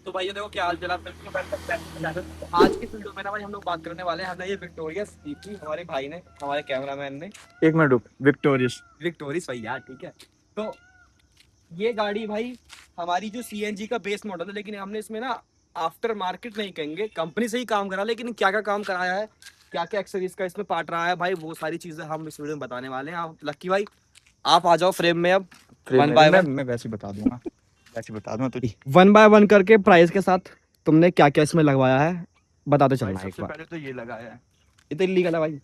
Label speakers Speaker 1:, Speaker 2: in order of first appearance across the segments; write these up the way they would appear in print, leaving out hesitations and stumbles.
Speaker 1: तो भाई ये देखो क्या हाल चल आप सबको पहले तक तो आज की वीडियो में ना भाई हम लोग बात करने वाले हैं। हमने ये विक्टोरियस की हमारे भाई ने, हमारे कैमरामैन ने,
Speaker 2: एक मिनट रुक, विक्टोरियस
Speaker 1: विक्टोरियस भाई यार, ठीक है। तो ये गाड़ी भाई हमारी जो सीएनजी का बेस मॉडल है, लेकिन हमने इसमें ना आफ्टर मार्केट नहीं कहेंगे, कंपनी से ही काम करा, लेकिन क्या क्या काम कराया है, क्या क्या एक्सेसरीज का इसमें पार्ट रहा है भाई, वो सारी चीजें हम इस वीडियो में बताने वाले हैं। आप लक्की भाई आप आ जाओ फ्रेम में अब, वन बाय वन
Speaker 2: मैं वैसे ही बता दूंगा, वैसे बता दूंगा तुझे।
Speaker 1: वन बाय वन करके प्राइस के साथ तुमने क्या क्या इसमें लगवाया है बताते
Speaker 2: भाई
Speaker 1: चलना एक
Speaker 2: सबसे
Speaker 1: बार।
Speaker 2: पहले तो ये लगाया है।
Speaker 1: ये तो इलीगल है भाई।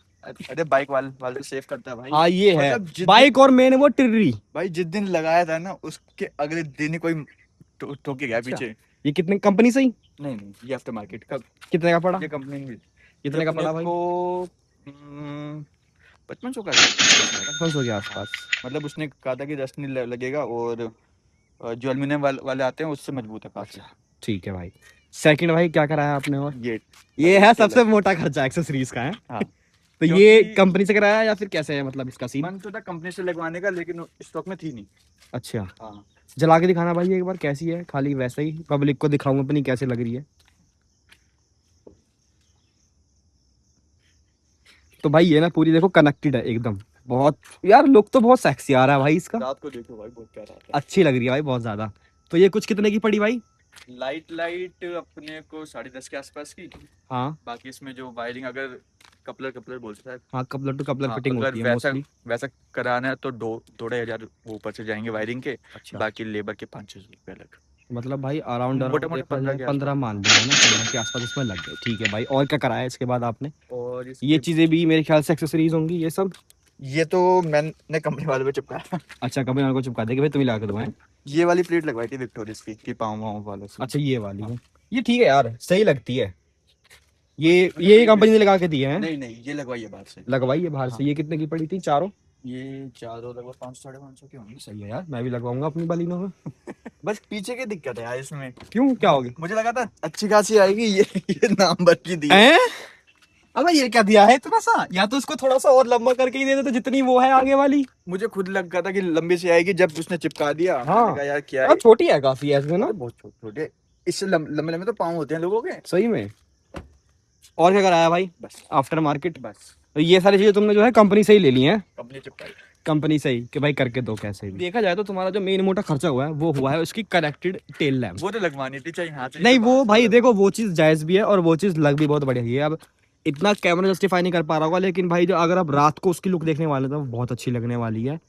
Speaker 2: अरे बाइक वाले तो सेव करता है भाई।
Speaker 1: हाँ ये है
Speaker 2: मतलब
Speaker 1: बाइक और मेन वो टिर्री।
Speaker 2: भाई जिस दिन लगाया था ना उसके अगले दिन ही कोई ठोक के गया
Speaker 1: अच्छा,
Speaker 2: पीछे।
Speaker 1: ये कितने कंपनी से ही
Speaker 2: नहीं नहीं, ये आफ्टर मार्केट का।
Speaker 1: कितने का पड़ा?
Speaker 2: ये कंपनी नहीं।
Speaker 1: कितने का पड़ा भाई?
Speaker 2: को 5500 का है।
Speaker 1: 500 के आसपास।
Speaker 2: मतलब उसने कहा था कि रस्ट नहीं लगेगा, और जो एल्यूमिनियम वाले आते हैं उससे मजबूत है काफी।
Speaker 1: अच्छा ठीक है भाई। सेकंड भाई क्या कराया आपने? और
Speaker 2: ये
Speaker 1: है सबसे मोटा खर्चा एक्सेसरीज का है।
Speaker 2: हाँ।
Speaker 1: तो ये कंपनी से कराया या फिर कैसे है, मतलब इसका सीन?
Speaker 2: मन तो था कंपनी से लगवाने का, लेकिन स्टॉक में थी नहीं।
Speaker 1: अच्छा,
Speaker 2: हाँ।
Speaker 1: जला के दिखाना भाई एक बार कैसी है, खाली वैसे ही पब्लिक को दिखाऊंगा अपनी कैसे लग रही है। तो भाई ये ना पूरी देखो कनेक्टेड है एकदम, बहुत यार लुक तो बहुत सेक्सी आ रहा है भाई इसका।
Speaker 2: रात को देखो भाई बहुत प्यारा आता
Speaker 1: अच्छी लग रही है भाई बहुत ज्यादा। तो ये कुछ कितने की पड़ी भाई?
Speaker 2: है। लाइट अपने को 10:30 के आसपास की।
Speaker 1: हाँ
Speaker 2: बाकी इसमें जो वायरिंग, अगर कपलर बोलते हैं।
Speaker 1: हाँ, कपलर टू कपलर
Speaker 2: हाँ,
Speaker 1: फिटिंग
Speaker 2: अगर
Speaker 1: होती है
Speaker 2: वैसा
Speaker 1: मोस्टली।
Speaker 2: वैसा कराना है तो 2-2.5 हजार वो ऊपर से जाएंगे वायरिंग के।
Speaker 1: अच्छा,
Speaker 2: बाकी लेबर के 500 रुपये अलग।
Speaker 1: मतलब भाई अराउंड
Speaker 2: मोटे
Speaker 1: अराउंड
Speaker 2: मोटे 15 के
Speaker 1: 15
Speaker 2: आसपास।
Speaker 1: मान लिया ना, 15 के आसपास इसमें लग गए। ठीक है भाई, और क्या कराया इसके बाद आपने?
Speaker 2: और
Speaker 1: ये
Speaker 2: इसके
Speaker 1: चीजें भी मेरे ख्याल से एक्सेसरीज होंगी ये सब।
Speaker 2: ये तो मैंने कंपनी वाले पे चिपकाया।
Speaker 1: अच्छा, कभी को चिपका दे कि भाई तुम ही लगा के दो हैं।
Speaker 2: ये वाली प्लेट लगवाई थी विक्टोरियस की पाँव वालों से।
Speaker 1: अच्छा ये वाली है, ये ठीक है यार, सही लगती है। ये कंपनी ने लगा के दी है?
Speaker 2: नहीं नहीं, ये लगवाई है बाहर से।
Speaker 1: लगवाई है बाहर से।
Speaker 2: हाँ।
Speaker 1: ये कितने की पड़ी थी चारों?
Speaker 2: ये चारों लगभग 500-550 की होंगी।
Speaker 1: सही है यार, मैं भी लगवाऊंगा अपनी बालिनों में।
Speaker 2: बस पीछे की दिक्कत है यार इसमें।
Speaker 1: क्यों, क्या हो गया?
Speaker 2: मुझे लगा था अच्छी खासी आएगी, ये नाम भर की दी है।
Speaker 1: हैं? अबे ये क्या दिया है इतना सा? या तो इसको थोड़ा सा और लंबा करके ही दे दे तो जितनी वो है आगे वाली।
Speaker 2: मुझे खुद लगा था कि लंबी सी आएगी, जब उसने चिपका दिया
Speaker 1: हाँ
Speaker 2: मैंने कहा यार क्या
Speaker 1: यार
Speaker 2: है।
Speaker 1: छोटी है काफी ऐसे ना।
Speaker 2: अरे बहुत छोटे, इससे लंबे लंबे तो पाँव होते हैं लोगों के।
Speaker 1: सही में। और क्या कराया भाई
Speaker 2: बस
Speaker 1: आफ्टर मार्केट?
Speaker 2: बस
Speaker 1: तो ये सारी चीजें तुमने जो है कंपनी से ही ले ली हैं?
Speaker 2: कंपनी चिपकाई।
Speaker 1: कंपनी से ही कि भाई करके दो कैसे भी। देखा जाए तो तुम्हारा जो मेन मोटा खर्चा हुआ है वो हुआ है उसकी कनेक्टेड टेल लैम्प।
Speaker 2: वो तो लगवानी थी, चाहे यहाँ से
Speaker 1: नहीं वो भाई देखो वो चीज जायज भी है और वो चीज लग भी बहुत बढ़िया है। अब इतना कैमरा जस्टिफाई नहीं कर पा रहा होगा, लेकिन भाई जो अगर आप रात को उसकी लुक देखने वाले तो वो बहुत अच्छी लगने वाली है।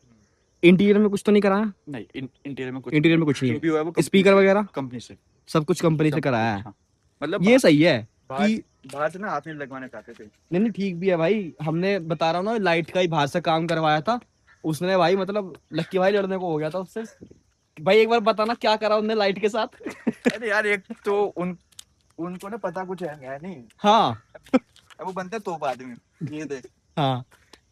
Speaker 1: इंटीरियर में कुछ तो नहीं कराया?
Speaker 2: नहीं, इंटीरियर में कुछ
Speaker 1: इंटीरियर में कुछ
Speaker 2: जो भी
Speaker 1: नहीं
Speaker 2: हुआ है वो
Speaker 1: है, स्पीकर वगैरह
Speaker 2: कंपनी से।
Speaker 1: सब कुछ कंपनी से
Speaker 2: सब
Speaker 1: कराया है।
Speaker 2: हाँ। मतलब
Speaker 1: ये सही है
Speaker 2: बाहर
Speaker 1: कि
Speaker 2: बाहर से ना हाथ में लगवाने चाहते थे।
Speaker 1: नहीं नहीं ठीक भी है भाई। हमने बता रहा हूँ ना, लाइट का ही बाहर से काम करवाया था उसने भाई, मतलब लक्की भाई लड़ने को हो गया था उससे। भाई एक बार बताना क्या करा उनने लाइट के साथ।
Speaker 2: अरे यार, एक तो उनको ना पता कुछ है नहीं।
Speaker 1: हाँ
Speaker 2: अब वो बनते तो बाद में। ये देख,
Speaker 1: हाँ,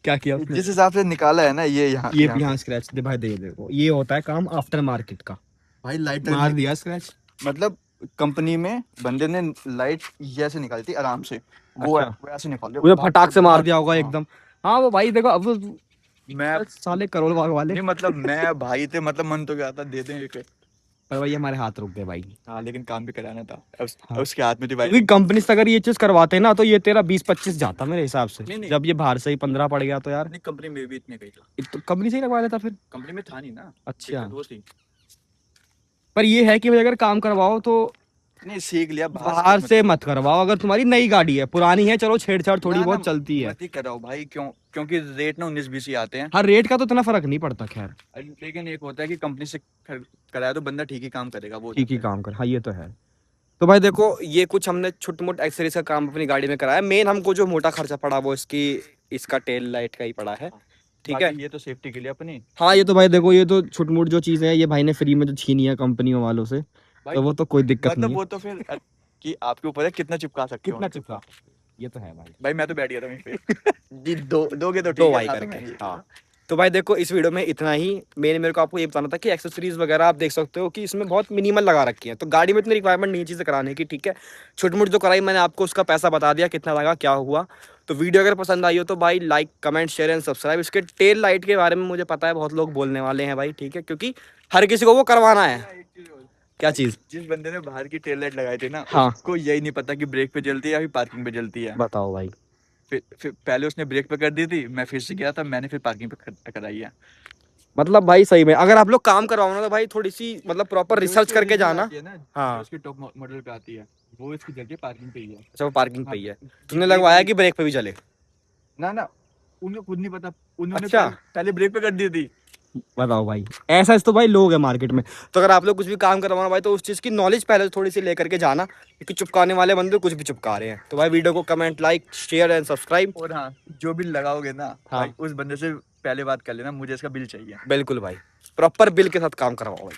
Speaker 1: क्या किया उसने?
Speaker 2: जिस हिसाब से निकाला है ना, ये यहाँ
Speaker 1: ये
Speaker 2: यहाँ
Speaker 1: यहाँ
Speaker 2: पे।
Speaker 1: स्क्रैच दे भाई, दे देखो ये होता है काम आफ्टर मार्केट का।
Speaker 2: भाई लाइट
Speaker 1: मार दिया स्क्रैच।
Speaker 2: मतलब कंपनी में बंदे ने लाइट ऐसे निकाली थी आराम से। वो
Speaker 1: अच्छा,
Speaker 2: वो ऐसे निकाल
Speaker 1: मुझे फटाक से मार दिया होगा
Speaker 2: हाँ।
Speaker 1: एकदम। हाँ वो भाई देखो अब
Speaker 2: मैं
Speaker 1: साले करोड़ बाग वाले।
Speaker 2: नहीं, मतलब मैं भाई थे, मतलब मन तो क्या था दे दें एक।
Speaker 1: पर भाई हमारे हाथ रुक गए भाई।
Speaker 2: हाँ, लेकिन काम भी कराना था।
Speaker 1: हाँ।
Speaker 2: उसके हाथ में थी भाई।
Speaker 1: क्योंकि कंपनी से अगर ये चीज करवाते ना तो ये तेरा 20-25 जाता मेरे हिसाब से।
Speaker 2: नहीं, नहीं।
Speaker 1: जब ये बाहर से ही 15 पड़ गया तो यार
Speaker 2: नहीं, कंपनी में भी इतने गई था।
Speaker 1: तो कंपनी से ही लगवा लेता फिर।
Speaker 2: कंपनी में था नहीं ना।
Speaker 1: अच्छा,
Speaker 2: दिक्कत वो थी।
Speaker 1: पर ये है कि भाई अगर काम करवाओ तो
Speaker 2: नहीं, सीख लिया
Speaker 1: बाहर से मत करवाओ। अगर तुम्हारी नई गाड़ी है, पुरानी है चलो छेड़छाड़ थोड़ी
Speaker 2: ना,
Speaker 1: बहुत चलती है।
Speaker 2: मत ही कराओ भाई, क्योंकि रेट ना 19-20 ही आते हैं।
Speaker 1: हर रेट का तो इतना फर्क नहीं पड़ता खैर।
Speaker 2: लेकिन एक होता है कि कंपनी से कराया तो बंदा ठीक ही काम करेगा, वो
Speaker 1: ठीक ही काम कर, हाँ ये तो है। तो भाई देखो ये कुछ हमने छोटे मोटे एक्सेसरीज का काम अपनी गाड़ी में कराया। मेन हमको जो मोटा खर्चा पड़ा वो इसका टेल लाइट का ही पड़ा है। ठीक है,
Speaker 2: ये तो सेफ्टी के लिए अपनी।
Speaker 1: हाँ ये तो भाई देखो ये तो छोट मोट जो चीज़ है ये भाई ने फ्री में जो छीनी है कंपनियों वालों से,
Speaker 2: भाई
Speaker 1: तो वो तो कोई दिक्कत
Speaker 2: मतलब
Speaker 1: नहीं
Speaker 2: वो
Speaker 1: है।
Speaker 2: तो फिर कि आपके ऊपर है कितना चिपका सकते हो।
Speaker 1: कितना चिपका, ये तो है भाई।
Speaker 2: भाई मैं तो बैठ गया था वहीं पे। जी, दोगे तो
Speaker 1: दो
Speaker 2: ठीक है,
Speaker 1: वाई
Speaker 2: ना तो
Speaker 1: करके,
Speaker 2: मैं
Speaker 1: हाँ। तो भाई देखो इस वीडियो में इतना ही। मेरे को आपको ये बताना था कि एक्सेसरीज वगैरह आप देख सकते हो कि इसमें बहुत मिनिमल लगा रखी है, तो गाड़ी में इतनी रिक्वायरमेंट नहीं है चीज़ें कराने की। ठीक है, छोटी मोटी जो कराई मैंने आपको उसका पैसा बता दिया कितना लगा क्या हुआ। तो वीडियो अगर पसंद आई हो तो भाई like comment share and subscribe. इसके टेल लाइट के बारे में मुझे पता है बहुत लोग बोलने वाले हैं भाई, ठीक है, क्योंकि हर किसी को वो करवाना है। क्या चीज?
Speaker 2: जिस बंदे ने बाहर की टेल लाइट लगाई थी ना,
Speaker 1: हाँ।
Speaker 2: उसको यही नहीं पता कि ब्रेक पे जलती है या फिर पार्किंग पे जलती है।
Speaker 1: बताओ भाई।
Speaker 2: फिर पहले उसने ब्रेक पे कर दी थी, मैं फिर से गया था, मैंने फिर पार्किंग पे कराई है।
Speaker 1: मतलब भाई सही में अगर आप लोग काम करवाओ ना तो भाई थोड़ी सी मतलब प्रॉपर
Speaker 2: जो
Speaker 1: रिसर्च
Speaker 2: इसकी
Speaker 1: करके
Speaker 2: ओरिजिनल
Speaker 1: जाना।
Speaker 2: आती है ना, जो
Speaker 1: हाँ।
Speaker 2: उसकी टॉप मॉडल पे आती है, वो इसकी जगह पार्किंग पे ही है।
Speaker 1: अच्छा वो पार्किंग
Speaker 2: हाँ,
Speaker 1: पे ही है।
Speaker 2: ये
Speaker 1: तुमने
Speaker 2: ये
Speaker 1: लगवाया
Speaker 2: वाली
Speaker 1: कि ब्रेक पे भी चले?
Speaker 2: ना ना, उनको खुद नहीं पता, उन्होंने
Speaker 1: अच्छा।
Speaker 2: पहले पहले ब्रेक पे कर दी थी।
Speaker 1: बताओ भाई। ऐसा तो भाई लोग है मार्केट में। तो अगर आप लोग कुछ भी काम करवाना भाई तो उस चीज की नॉलेज पहले थोड़ी सी लेकर के जाना, क्योंकि चिपकाने वाले बंदे कुछ भी चिपका रहे हैं। तो भाई वीडियो को comment, like, share and subscribe.
Speaker 2: और हाँ, जो भी लगाओगे ना
Speaker 1: हाँ
Speaker 2: भाई, उस बंदे से पहले बात कर लेना, मुझे इसका बिल चाहिए।
Speaker 1: बिल्कुल भाई, प्रॉपर बिल के साथ काम करवाओ भाई।